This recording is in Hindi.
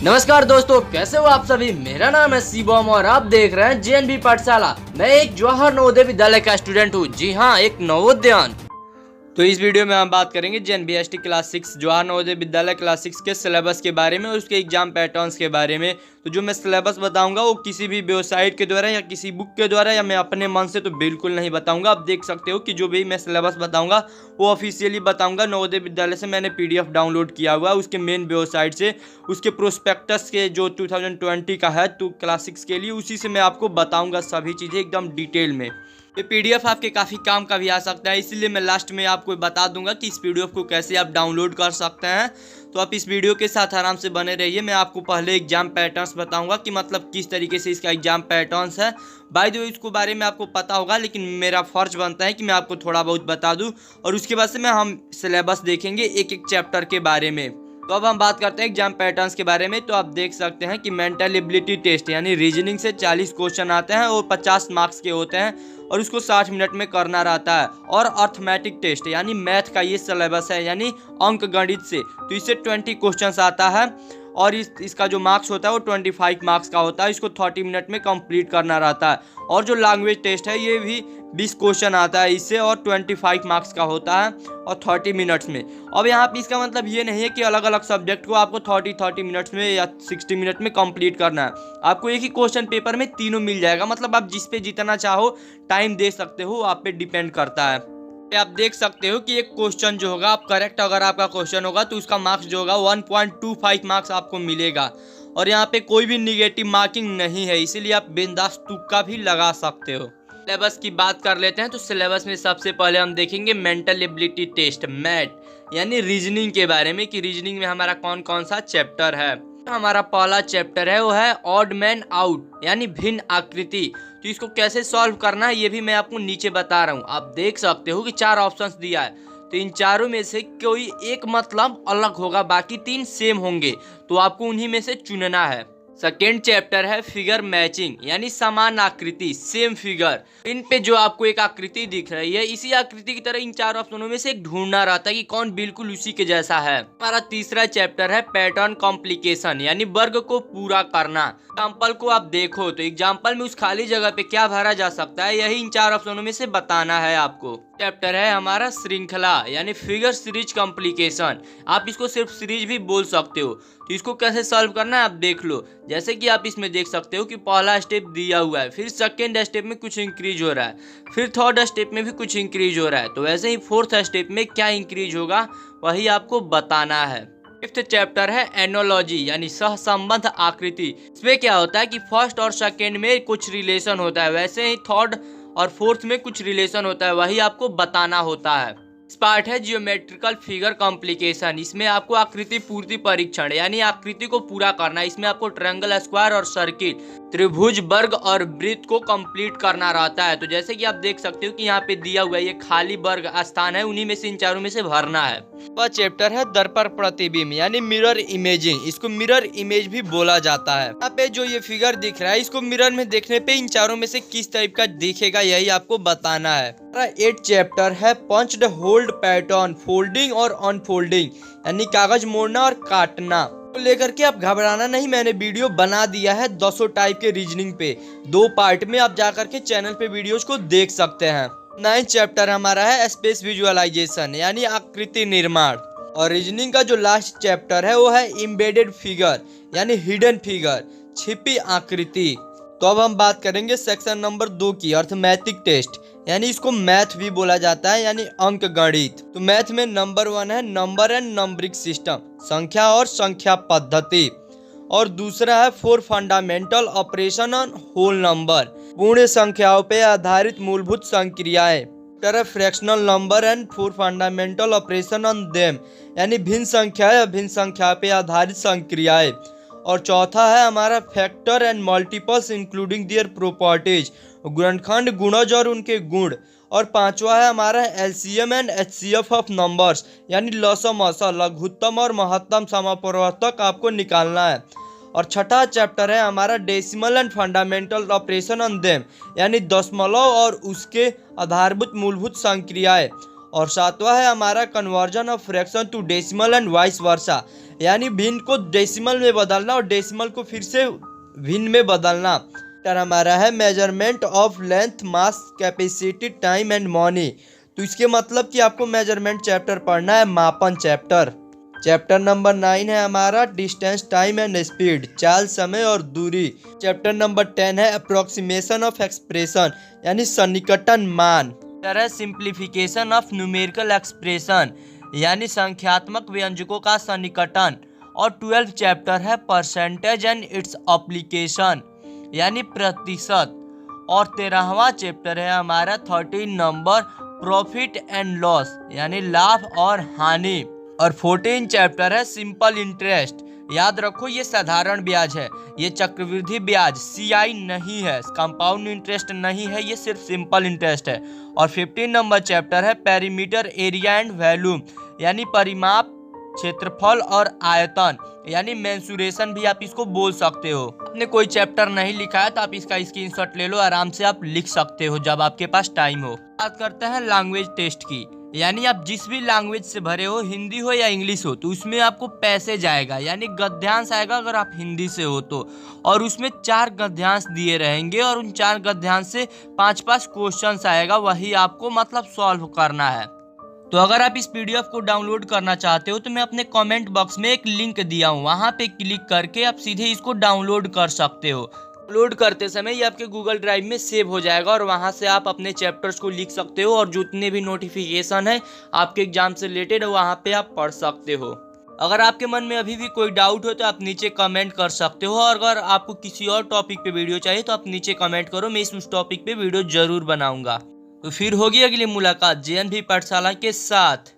नमस्कार दोस्तों, कैसे हो आप सभी। मेरा नाम है शिवम और आप देख रहे हैं जेएनवी पाठशाला। मैं एक जवाहर नवोदय विद्यालय का स्टूडेंट हूँ। जी हाँ, एक नवोदयन। तो इस वीडियो में हम बात करेंगे जेएनवीएसटी क्लास 6 जवाहर नवोदय विद्यालय क्लास 6 के सिलेबस के बारे में और उसके एग्जाम पैटर्न्स के बारे में। तो जो मैं सिलेबस बताऊंगा वो किसी भी वेबसाइट के द्वारा या किसी बुक के द्वारा या मैं अपने मन से तो बिल्कुल नहीं बताऊंगा। आप देख सकते हो कि जो भी मैं सिलेबस बताऊंगा वो ऑफिशियली बताऊंगा। नवोदय विद्यालय से मैंने PDF डाउनलोड किया हुआ है उसके मेन वेबसाइट से, उसके प्रोस्पेक्टस के जो 2020 का है तो क्लास 6 के लिए, उसी से मैं आपको बताऊँगा सभी चीज़ें एकदम डिटेल में। ये PDF आपके काफ़ी काम का भी आ सकता है, इसीलिए मैं लास्ट में आपको बता दूंगा कि इस PDF को कैसे आप डाउनलोड कर सकते हैं। तो आप इस वीडियो के साथ आराम से बने रहिए। मैं आपको पहले एग्जाम पैटर्न्स बताऊंगा कि मतलब किस तरीके से इसका एग्जाम पैटर्न्स है। बाय द वे इसको बारे में आपको पता होगा, लेकिन मेरा फर्ज बनता है कि मैं आपको थोड़ा बहुत बता दूँ और उसके बाद से हम सिलेबस देखेंगे एक एक चैप्टर के बारे में। तो अब हम बात करते हैं एग्जाम पैटर्न्स के बारे में। तो आप देख सकते हैं कि मेंटल एबिलिटी टेस्ट यानी रीजनिंग से 40 क्वेश्चन आते हैं और 50 मार्क्स के होते हैं और उसको 60 मिनट में करना रहता है। और अर्थमेटिक टेस्ट यानी मैथ का ये सिलेबस है यानी अंक गणित से, तो इससे 20 क्वेश्चन आता है और इसका जो मार्क्स होता है वो 25 मार्क्स का होता है। इसको 30 मिनट में कंप्लीट करना रहता है। और जो लैंग्वेज टेस्ट है ये भी 20 क्वेश्चन आता है इससे और 25 मार्क्स का होता है और 30 मिनट्स में। अब यहाँ पे इसका मतलब ये नहीं है कि अलग अलग सब्जेक्ट को आपको 30 मिनट्स में या 60 मिनट में कंप्लीट करना है। आपको एक ही क्वेश्चन पेपर में तीनों मिल जाएगा, मतलब आप जिस पे जितना चाहो टाइम दे सकते हो, आप पे डिपेंड करता है। आप देख सकते हो कि एक क्वेश्चन जो होगा आप करेक्ट अगर आपका क्वेश्चन होगा तो उसका मार्क्स जो होगा 1.25 मार्क्स आपको मिलेगा। और यहाँ पे कोई भी निगेटिव मार्किंग नहीं है, इसीलिए आप बिंदास तुक्का भी लगा सकते हो। सिलेबस की बात कर लेते हैं। तो सिलेबस में सबसे पहले हम देखेंगे मेंटल एबिलिटी टेस्ट मैट यानी रीजनिंग के बारे में कि रीजनिंग में हमारा कौन कौन सा चैप्टर है। हमारा पहला चैप्टर है वो है ऑड मैन आउट यानी भिन्न आकृति। तो इसको कैसे सॉल्व करना है ये भी मैं आपको नीचे बता रहा हूँ। आप देख सकते हो कि 4 ऑप्शंस दिया है, तो इन चारों में से कोई एक मतलब अलग होगा, बाकी 3 सेम होंगे, तो आपको उन्हीं में से चुनना है। सेकेंड चैप्टर है फिगर मैचिंग यानी समान आकृति सेम फिगर। इन पे जो आपको एक आकृति दिख रही है इसी आकृति की तरह इन 4 ऑप्शनों में से एक ढूंढना रहता है कि कौन बिल्कुल उसी के जैसा है। हमारा तीसरा चैप्टर है पैटर्न कॉम्प्लिकेशन यानी वर्ग को पूरा करना। एग्जाम्पल को आप देखो तो एग्जाम्पल में उस खाली जगह पे क्या भरा जा सकता है यही इन 4 ऑप्शनों में से बताना है आपको। चैप्टर है हमारा श्रृंखला यानी फिगर सीरीज कॉम्प्लिकेशन। आप इसको सिर्फ सीरीज भी बोल सकते हो। तो इसको कैसे सॉल्व करना है आप देख लो। जैसे कि आप इसमें देख सकते हो कि पहला स्टेप दिया हुआ है, फिर सेकेंड स्टेप में कुछ इंक्रीज हो रहा है, फिर थर्ड स्टेप में भी कुछ इंक्रीज हो रहा है, तो वैसे ही फोर्थ स्टेप में क्या इंक्रीज होगा वही आपको बताना है। फिफ्थ चैप्टर है एनोलॉजी यानी सहसंबंध आकृति। इसमें क्या होता है कि फर्स्ट और सेकेंड में कुछ रिलेशन होता है, वैसे ही थर्ड और फोर्थ में कुछ रिलेशन होता है, वही आपको बताना होता है। इस पार्ट है जियोमेट्रिकल फिगर कॉम्प्लिकेशन। इसमें आपको आकृति पूर्ति परीक्षण यानी आकृति को पूरा करना है। इसमें आपको ट्रायंगल, स्क्वायर और सर्किल, त्रिभुज, वर्ग और वृत्त को कंप्लीट करना रहता है। तो जैसे कि आप देख सकते हो कि यहाँ पे दिया हुआ है ये खाली वर्ग स्थान है, उन्हीं में से इन चारों में से भरना है। वह चैप्टर है दर्पण प्रतिबिंब यानी मिरर इमेजिंग। इसको मिरर इमेज भी बोला जाता है। यहाँ पे जो ये फिगर दिख रहा है इसको मिरर में देखने पे इन चारों में से किस टाइप का दिखेगा यही आपको बताना है। 8 चैप्टर है पंच्ड होल्ड पैटर्न, फोल्डिंग और अनफोल्डिंग यानी कागज मोड़ना और काटना को लेकर के आप घबराना नहीं। मैंने वीडियो बना दिया है 200 टाइप के रीजनिंग पे, 2 पार्ट में आप जाकर के चैनल पे वीडियोज को देख सकते हैं। 9 चैप्टर हमारा है स्पेस विजुअलाइजेशन यानी आकृति निर्माण। और रीजनिंग का जो लास्ट चैप्टर है वो है एम्बेडेड फिगर यानी हिडन फिगर, छिपी आकृति। तो अब हम बात करेंगे सेक्शन नंबर 2 की अर्थमेटिक टेस्ट यानी इसको मैथ भी बोला जाता है यानी अंक गणित। तो मैथ में नंबर 1 है नंबर एंड नंबरिंग सिस्टम, संख्या और संख्या पद्धति। और दूसरा है 4 fundamental operation on whole number, पूर्ण संख्याओं पे आधारित मूलभूत संक्रियाएं। Fractional number and 4 fundamental operation on them यानी भिन्न संख्या या भिन्न संख्या पे आधारित संक्रियाएं। और चौथा है हमारा factor and multiples including their properties, गुणनखंड, गुणज और उनके गुण। और 5वां है हमारा LCM and HCF of numbers यानी लसम लघुत्तम और महत्तम समापवर्तक आपको निकालना है। और 6ठा चैप्टर है हमारा decimal and fundamental operation on them यानी दशमलव और उसके आधारभूत मूलभूत संक्रियाएं। और सातवां है हमारा conversion of fraction to decimal and vice versa, यानी भिन्न को डेसिमल में बदलना और डेसिमल को फिर से भिन्न में बदलना। चैप्टर हमारा है measurement of length, mass, capacity, time and money. तो इसके मतलब कि आपको मेजरमेंट चैप्टर पढ़ना है, मापन चैप्टर। चैप्टर नंबर 9 है हमारा डिस्टेंस, टाइम एंड स्पीड, चाल, समय और दूरी। चैप्टर नंबर 10 है अप्रोक्सीमेशन ऑफ एक्सप्रेशन, यानी सन्निकटन मान। चैप्टर है सिंप्लीफिकेशन ऑफ न्यूमेरिकल एक्सप्रेशन, यानी संख्यात्मक व्यंजकों का सन्निकटन। और 12 चैप्टर है परसेंटेज एंड इट्स एप्लीकेशन, यानी प्रतिशत। और 13वां चैप्टर है हमारा 13 नंबर प्रॉफिट एंड लॉस, यानी लाभ और हानि। और 14 चैप्टर है सिंपल इंटरेस्ट। याद रखो ये साधारण ब्याज है, ये चक्रवृद्धि ब्याज CI नहीं है, कंपाउंड इंटरेस्ट नहीं है, ये सिर्फ सिंपल इंटरेस्ट है। और 15 नंबर चैप्टर है पेरीमीटर, एरिया एंड वॉल्यूम, यानी परिमाप, क्षेत्रफल और आयतन, यानी मेंसुरेशन भी आप इसको बोल सकते हो। आपने कोई चैप्टर नहीं लिखा है तो आप इसका स्क्रीनशॉट ले लो, आराम से आप लिख सकते हो जब आपके पास टाइम हो। बात करते हैं लैंग्वेज टेस्ट की, यानी आप जिस भी लैंग्वेज से भरे हो, हिंदी हो या इंग्लिश हो, तो उसमें आपको पैसेज आएगा, यानी गद्यांश आएगा अगर आप हिंदी से हो तो। और उसमें 4 गद्यांश दिए रहेंगे और उन 4 गद्यांश से 5-5 क्वेश्चंस आएगा, वही आपको मतलब सॉल्व करना है। तो अगर आप इस PDF को डाउनलोड करना चाहते हो तो मैं अपने कमेंट बॉक्स में एक लिंक दिया हूँ, वहाँ पे क्लिक करके आप सीधे इसको डाउनलोड कर सकते हो। अपलोड करते समय ये आपके गूगल ड्राइव में सेव हो जाएगा और वहाँ से आप अपने चैप्टर्स को लिख सकते हो और जितने भी नोटिफिकेशन है आपके एग्जाम से रिलेटेड वहाँ पे आप पढ़ सकते हो। अगर आपके मन में अभी भी कोई डाउट हो तो आप नीचे कमेंट कर सकते हो, और अगर आपको किसी और टॉपिक पे वीडियो चाहिए तो आप नीचे कमेंट करो, मैं उस टॉपिक पे वीडियो जरूर बनाऊंगा। तो फिर होगी अगली मुलाकात JNV पाठशाला के साथ।